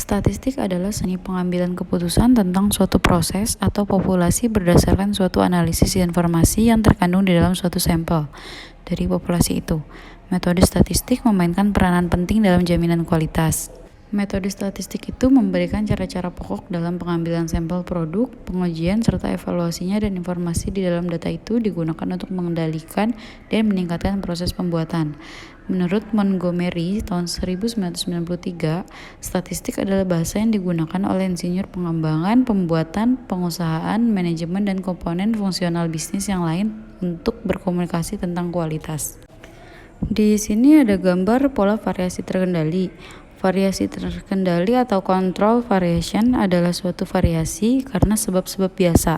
Statistik adalah seni pengambilan keputusan tentang suatu proses atau populasi berdasarkan suatu analisis informasi yang terkandung di dalam suatu sampel dari populasi itu. Metode statistik memainkan peranan penting dalam jaminan kualitas. Metode statistik itu memberikan cara-cara pokok dalam pengambilan sampel produk, pengujian, serta evaluasinya, dan informasi di dalam data itu digunakan untuk mengendalikan dan meningkatkan proses pembuatan. Menurut Montgomery tahun 1993, statistik adalah bahasa yang digunakan oleh insinyur pengembangan, pembuatan, pengusahaan, manajemen, dan komponen fungsional bisnis yang lain untuk berkomunikasi tentang kualitas. Di sini ada gambar pola variasi terkendali. Variasi terkendali atau control variation adalah suatu variasi karena sebab-sebab biasa,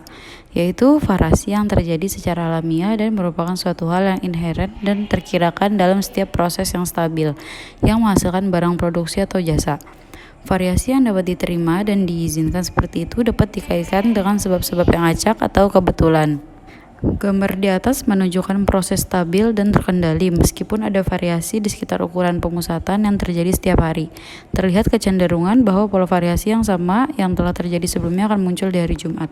yaitu variasi yang terjadi secara alamiah dan merupakan suatu hal yang inherent dan terkirakan dalam setiap proses yang stabil, yang menghasilkan barang produksi atau jasa. Variasi yang dapat diterima dan diizinkan seperti itu dapat dikaitkan dengan sebab-sebab yang acak atau kebetulan. Gambar di atas menunjukkan proses stabil dan terkendali meskipun ada variasi di sekitar ukuran pemusatan yang terjadi setiap hari. Terlihat kecenderungan bahwa pola variasi yang sama yang telah terjadi sebelumnya akan muncul di hari Jumat.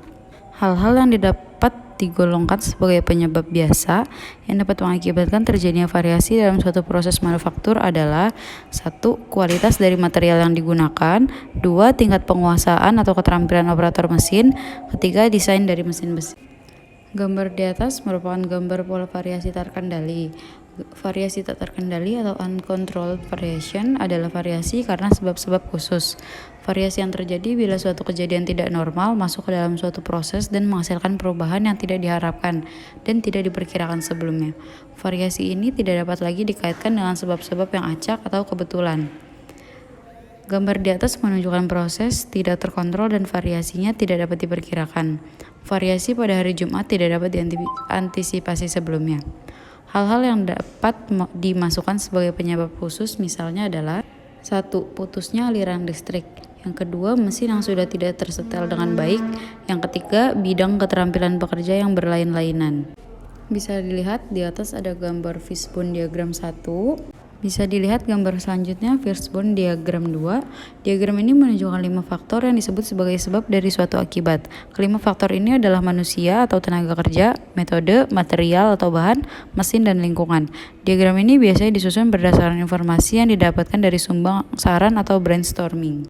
Hal-hal yang dapat digolongkan sebagai penyebab biasa yang dapat mengakibatkan terjadinya variasi dalam suatu proses manufaktur adalah 1. Kualitas dari material yang digunakan, 2. Tingkat penguasaan atau keterampilan operator mesin, 3. Desain dari mesin besi. Gambar di atas merupakan gambar pola variasi terkendali. Variasi tak terkendali atau uncontrolled variation adalah variasi karena sebab-sebab khusus. Variasi yang terjadi bila suatu kejadian tidak normal masuk ke dalam suatu proses dan menghasilkan perubahan yang tidak diharapkan dan tidak diperkirakan sebelumnya. Variasi ini tidak dapat lagi dikaitkan dengan sebab-sebab yang acak atau kebetulan. Gambar di atas menunjukkan proses tidak terkontrol dan variasinya tidak dapat diperkirakan. Variasi pada hari Jumat tidak dapat diantisipasi sebelumnya. Hal-hal yang dapat dimasukkan sebagai penyebab khusus misalnya adalah 1. Putusnya aliran listrik. Yang kedua, mesin yang sudah tidak tersetel dengan baik. Yang ketiga, bidang keterampilan pekerja yang berlain-lainan. Bisa dilihat di atas ada gambar fishbone diagram 1. Bisa dilihat gambar selanjutnya fishbone diagram 2. Diagram ini menunjukkan 5 faktor yang disebut sebagai sebab dari suatu akibat. Kelima faktor ini adalah manusia atau tenaga kerja, metode, material atau bahan, mesin, dan lingkungan. Diagram ini biasanya disusun berdasarkan informasi yang didapatkan dari sumbang saran atau brainstorming.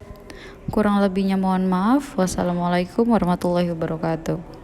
Kurang lebihnya mohon maaf. Wassalamualaikum warahmatullahi wabarakatuh.